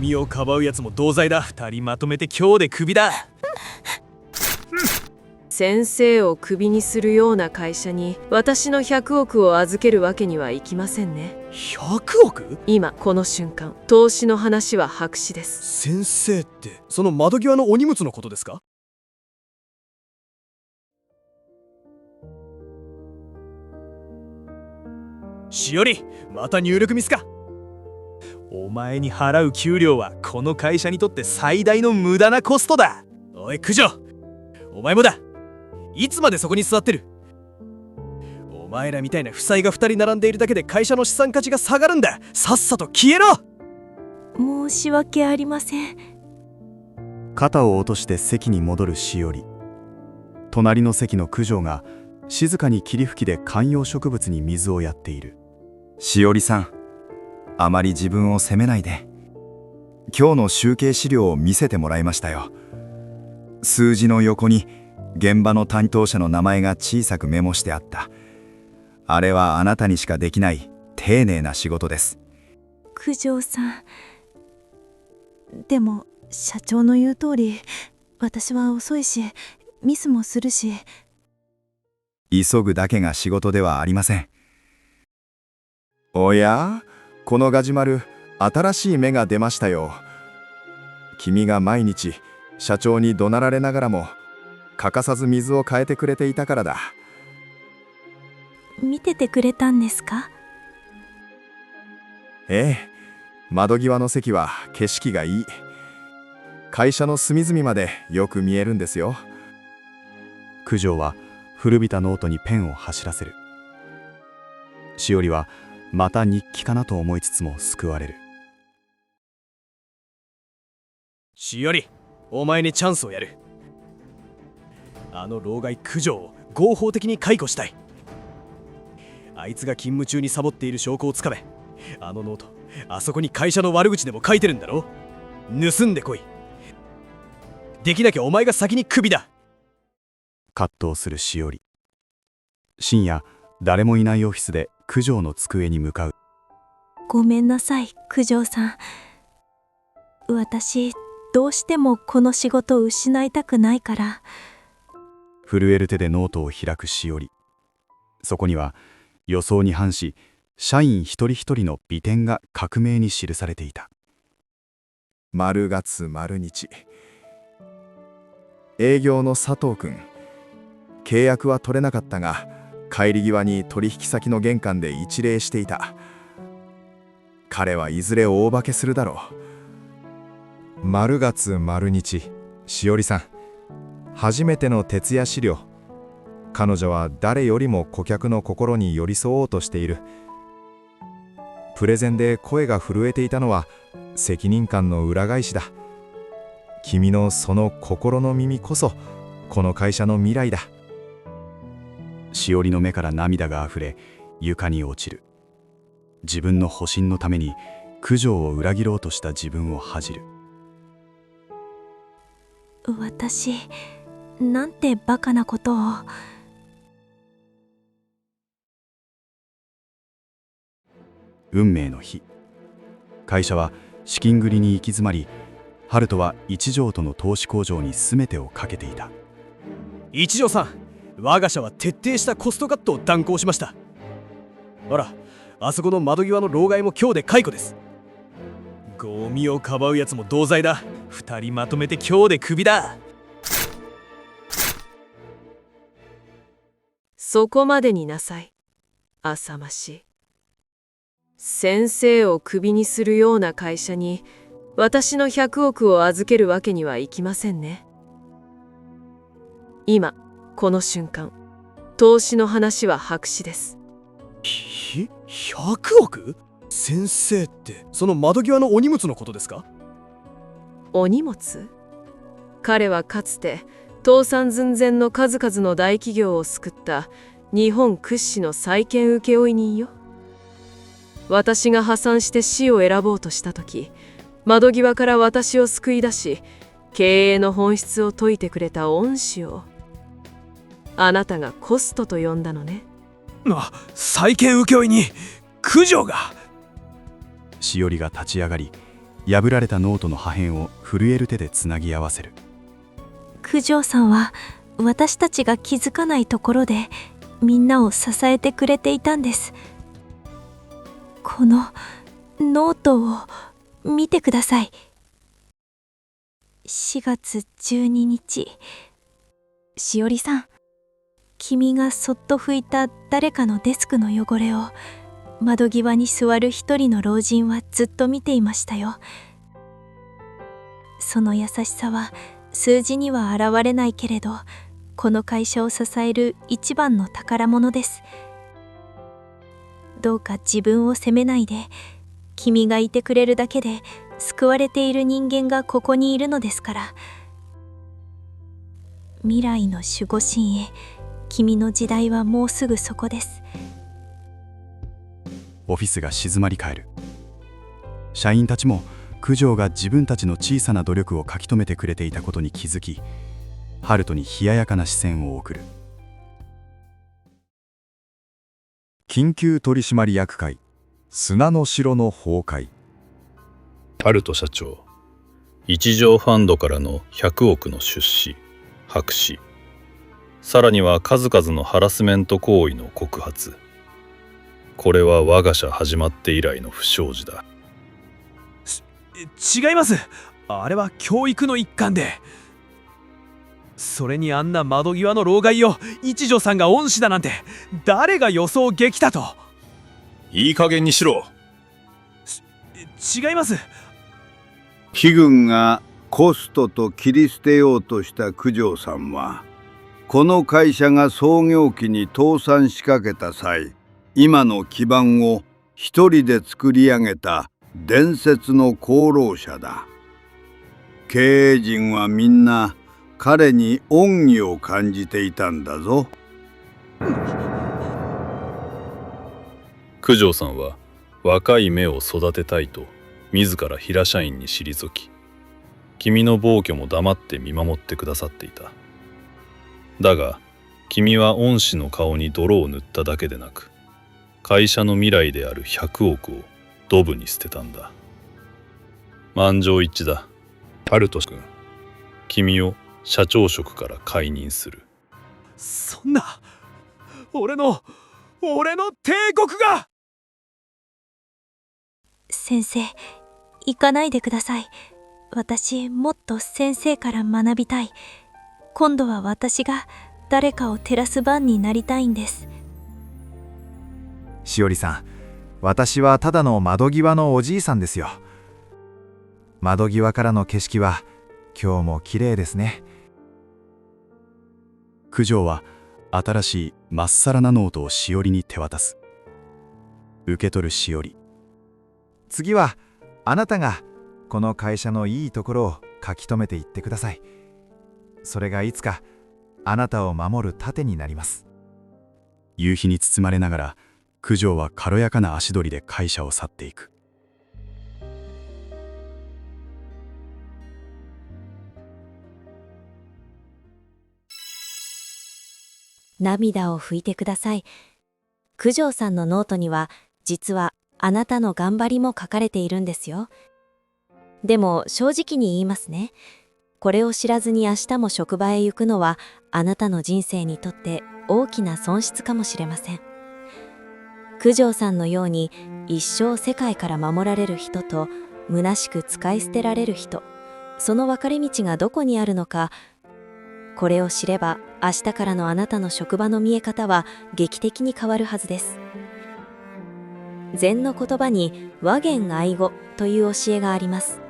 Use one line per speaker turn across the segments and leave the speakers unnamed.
ミをかばうやつも同罪だ。二人まとめて今日でクビだ。
先生をクビにするような会社に私の100億を預けるわけにはいきませんね。
100億？
今この瞬間、投資の話は白紙です。
先生ってその窓際のお荷物のことですか？しおり、また入力ミスか。お前に払う給料はこの会社にとって最大の無駄なコストだ。おい九条、お前もだ。いつまでそこに座ってる？お前らみたいな負債が2人並んでいるだけで会社の資産価値が下がるんだ。さっさと消えろ。
申し訳ありません。
肩を落として席に戻るしおり。隣の席の九条が静かに霧吹きで観葉植物に水をやっている。
しおりさん、あまり自分を責めないで。今日の集計資料を見せてもらいましたよ。数字の横に現場の担当者の名前が小さくメモしてあった。あれはあなたにしかできない丁寧な仕事です。
九条さん、でも社長の言う通り、私は遅いしミスもするし。
急ぐだけが仕事ではありません。おや、このガジュマル、新しい芽が出ましたよ。君が毎日社長に怒鳴られながらも欠かさず水を変えてくれていたからだ。
見ててくれたんですか？
ええ、窓際の席は景色がいい。会社の隅々までよく見えるんですよ。
九条は古びたノートにペンを走らせる。しおりはまた日記かなと思いつつも救われる。
しおり、お前にチャンスをやる。あの老害九条を合法的に解雇したい。あいつが勤務中にサボっている証拠をつかめ。あのノート、あそこに会社の悪口でも書いてるんだろ。盗んでこい。できなきゃお前が先にクビだ。
葛藤するしおり。深夜、誰もいないオフィスで九条の机に向かう。
ごめんなさい、九条さん。私、どうしてもこの仕事を失いたくないから。
震える手でノートを開くしおり。そこには予想に反し、社員一人一人の美点が克明に記されていた。
丸月丸日。営業の佐藤君。契約は取れなかったが、帰り際に取引先の玄関で一礼していた。彼はいずれ大化けするだろう。
丸月丸日、しおりさん。初めての徹夜資料。彼女は誰よりも顧客の心に寄り添おうとしている。プレゼンで声が震えていたのは責任感の裏返しだ。君のその心の耳こそこの会社の未来だ。
しおりの目から涙があふれ床に落ちる。自分の保身のために九条を裏切ろうとした自分を恥じる。
私、なんてバカなことを。
運命の日、会社は資金繰りに行き詰まり、春人は一条との投資工場に全てをかけていた。
一条さん、我が社は徹底したコストカットを断行しました。ほら、あそこの窓際の老害も今日で解雇です。ゴミをかばうやつも同罪だ。二人まとめて今日でクビだ。
そこまでになさい。浅ましい。先生をクビにするような会社に私の100億を預けるわけにはいきませんね。今この瞬間、投資の話は白紙です。
100億？先生ってその窓際のお荷物のことですか？
お荷物？彼はかつて倒産寸前の数々の大企業を救った日本屈指の債権請負人よ。私が破産して死を選ぼうとした時、窓際から私を救い出し、経営の本質を説いてくれた恩師をあなたがコストと呼んだのね。
債権請負に九条が。
しおりが立ち上がり、破られたノートの破片を震える手でつなぎ合わせる。
九条さんは私たちが気づかないところでみんなを支えてくれていたんです。このノートを見てください。4月12日。しおりさん、君がそっと拭いた誰かのデスクの汚れを窓際に座る一人の老人はずっと見ていましたよ。その優しさは数字には現れないけれど、この会社を支える一番の宝物です。どうか自分を責めないで、君がいてくれるだけで救われている人間がここにいるのですから。未来の守護神へ、君の時代はもうすぐそこです。
オフィスが静まり返る。社員たちも九条が自分たちの小さな努力を書き留めてくれていたことに気づき、ハルトに冷ややかな視線を送る。
緊急取締役会、砂の城の崩壊。
ハルト社長、一条ファンドからの100億の出資、白紙、さらには数々のハラスメント行為の告発。これは我が社始まって以来の不祥事だ。
違います。あれは教育の一環で。それにあんな窓際の老害を一条さんが恩師だなんて誰が予想激だと。
いい加減にしろ。
違います。
貴軍がコストと切り捨てようとした九条さんは、この会社が創業期に倒産しかけた際、今の基盤を一人で作り上げた伝説の功労者だ。経営陣はみんな彼に恩義を感じていたんだぞ。
九条さんは若い芽を育てたいと自ら平社員に退き、君の暴挙も黙って見守ってくださっていた。だが君は恩師の顔に泥を塗っただけでなく、会社の未来である100億をドブに捨てたんだ。満場一致だ。ハルト君、君を社長職から解任する。
そんな、俺の帝国が。
先生、行かないでください。私、もっと先生から学びたい。今度は私が誰かを照らす番になりたいんです。
しおりさん、私はただの窓際のおじいさんですよ。窓際からの景色は今日も綺麗ですね。
九条は新しいまっさらなノートをしおりに手渡す。受け取るしおり。
次はあなたがこの会社のいいところを書き留めていってください。それがいつかあなたを守る盾になります。
夕日に包まれながら九条は軽やかな足取りで会社を去っていく。
涙を拭いてください。九条さんのノートには実はあなたの頑張りも書かれているんですよ。でも正直に言いますね。これを知らずに明日も職場へ行くのはあなたの人生にとって大きな損失かもしれません。九条さんのように一生世界から守られる人と虚しく使い捨てられる人、その分かれ道がどこにあるのか、これを知れば明日からのあなたの職場の見え方は劇的に変わるはずです。禅の言葉に和言愛語という教えがあります。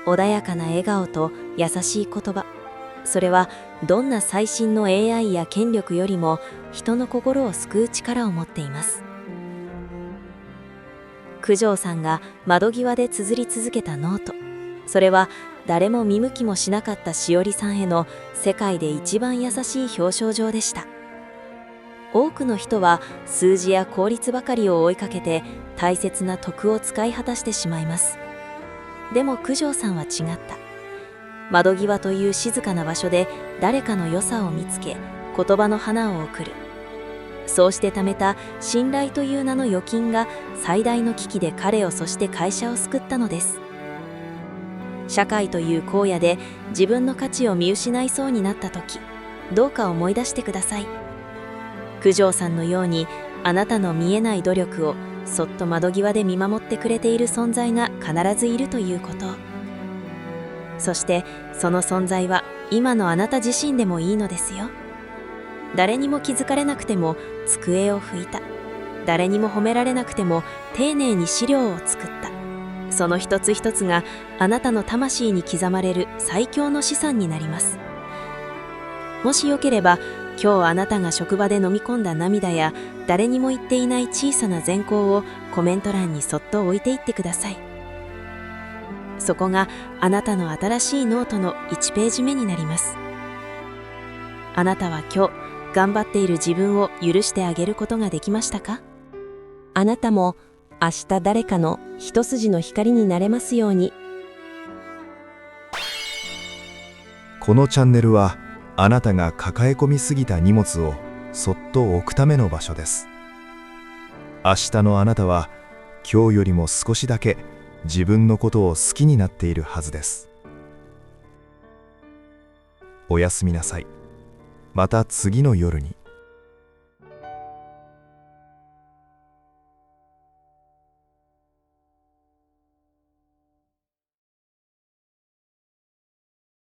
穏やかな笑顔と優しい言葉、それはどんな最新の AI や権力よりも人の心を救う力を持っています。九条さんが窓際で綴り続けたノート、それは誰も見向きもしなかったしおりさんへの世界で一番優しい表彰状でした。多くの人は数字や効率ばかりを追いかけて大切な徳を使い果たしてしまいます。でも九条さんは違った。窓際という静かな場所で誰かの良さを見つけ、言葉の花を贈る。そうして貯めた信頼という名の預金が最大の危機で彼をそして会社を救ったのです。社会という荒野で自分の価値を見失いそうになった時、どうか思い出してください。九条さんのようにあなたの見えない努力をそっと窓際で見守ってくれている存在が必ずいるということ。そしてその存在は今のあなた自身でもいいのですよ。誰にも気づかれなくても机を拭いた。誰にも褒められなくても丁寧に資料を作った。その一つ一つがあなたの魂に刻まれる最強の資産になります。もしよければ今日あなたが職場で飲み込んだ涙や誰にも言っていない小さな善行をコメント欄にそっと置いていってください。そこがあなたの新しいノートの1ページ目になります。あなたは今日頑張っている自分を許してあげることができましたか？
あなたも明日誰かの一筋の光になれますように。
このチャンネルはあなたが抱え込みすぎた荷物をそっと置くための場所です。明日のあなたは今日よりも少しだけ自分のことを好きになっているはずです。おやすみなさい。また次の夜に。